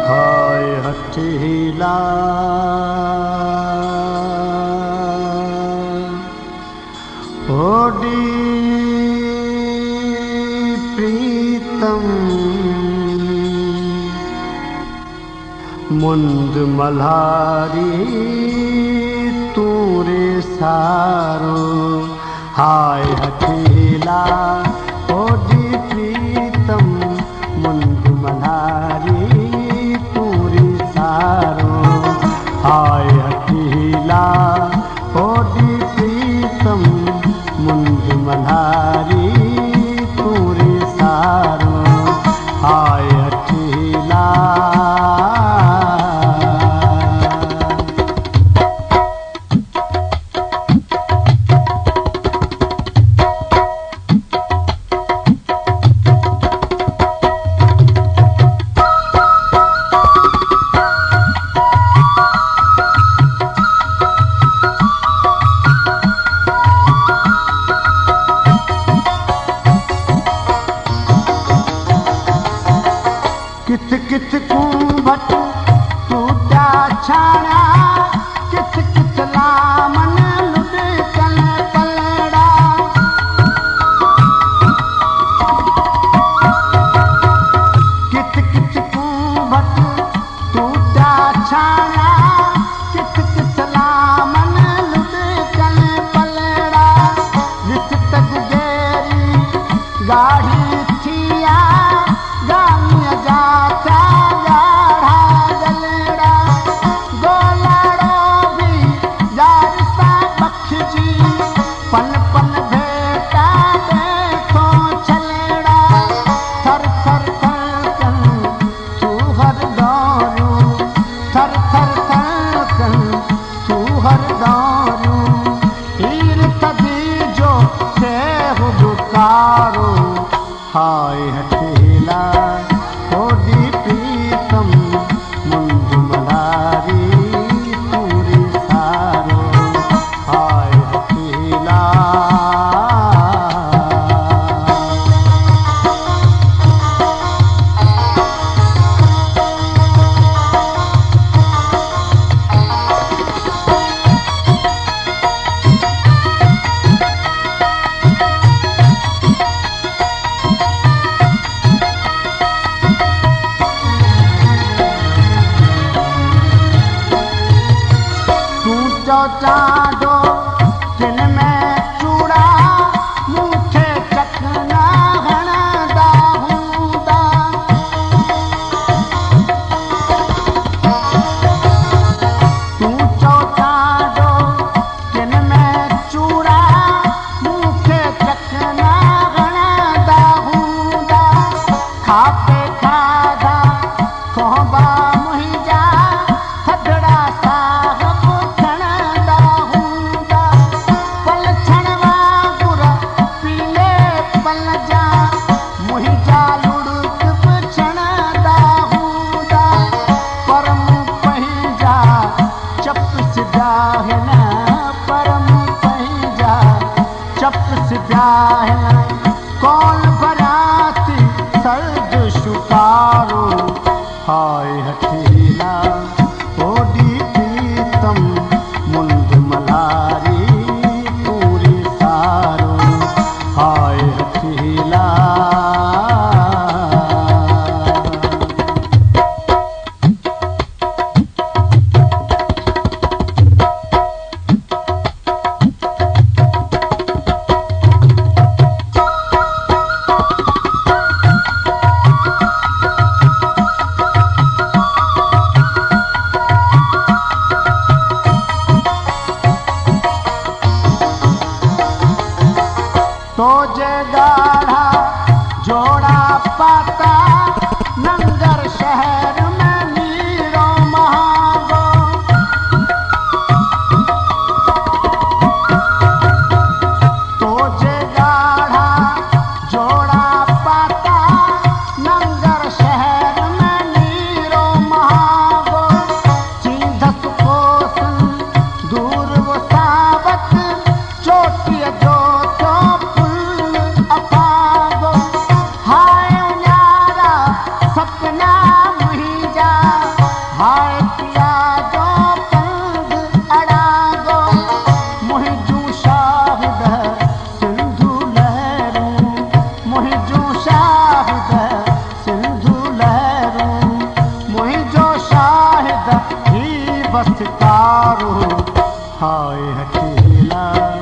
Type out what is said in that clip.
हाय हठीला होडी प्रीतम मुंद मल्हारी तूरे सारो। हाय हठीला होडी प्रीतम मुंद मल्हारी तूरे सारो। हाय हठीला होडी प्रीतम मुंद मल्हारी तूरे सारो। हाय हठीला किथ किथ कुंभट टूटा छाड़ा किथ किथ लामन लुढ़कन पलड़ा। किथ किथ कुंभट टूटा छाड़ा किथ किथ लामन लुढ़कन पलड़ा। जिस तक गेरी गाढ़ी थिया गामिया जाता गाढ़ा गलड़ा। गोलाड़ो भी जारसा बख्शी पन पन भेटा देखो छलेड़ा। थर थर थर कन चूहर दौरू थर थर थर कन चूहर दौरू। हीर तदी जो से हुबकारो। हाय हठीला होडी प्रीतम मुंद मल्हारी तूरे सारो। हाय हठीला चाडो किन में चूड़ा मूठे चखना हणदा हूंदा। तूं चो चाडो किन में चूड़ा मूठे चखना हणदा हूंदा। खापे खाधा कोहबा मुंहिंजा थधड़ा साहब खणंदा हूंदा। पल छण वांगुर पीले पल जा मुंहिंजा लुढ़क बि छणंदा हूंदा। पर मूं पंहिंजा चप सिधा हिन पर मूं पंहिंजा चप सिधा हिन। कौन बराती सर्द शुकारो। हाय हठीला होडी प्रीतम मुंद मल्हारी तूरे सारो। हाय हठीला बस तारो हाय हकेला।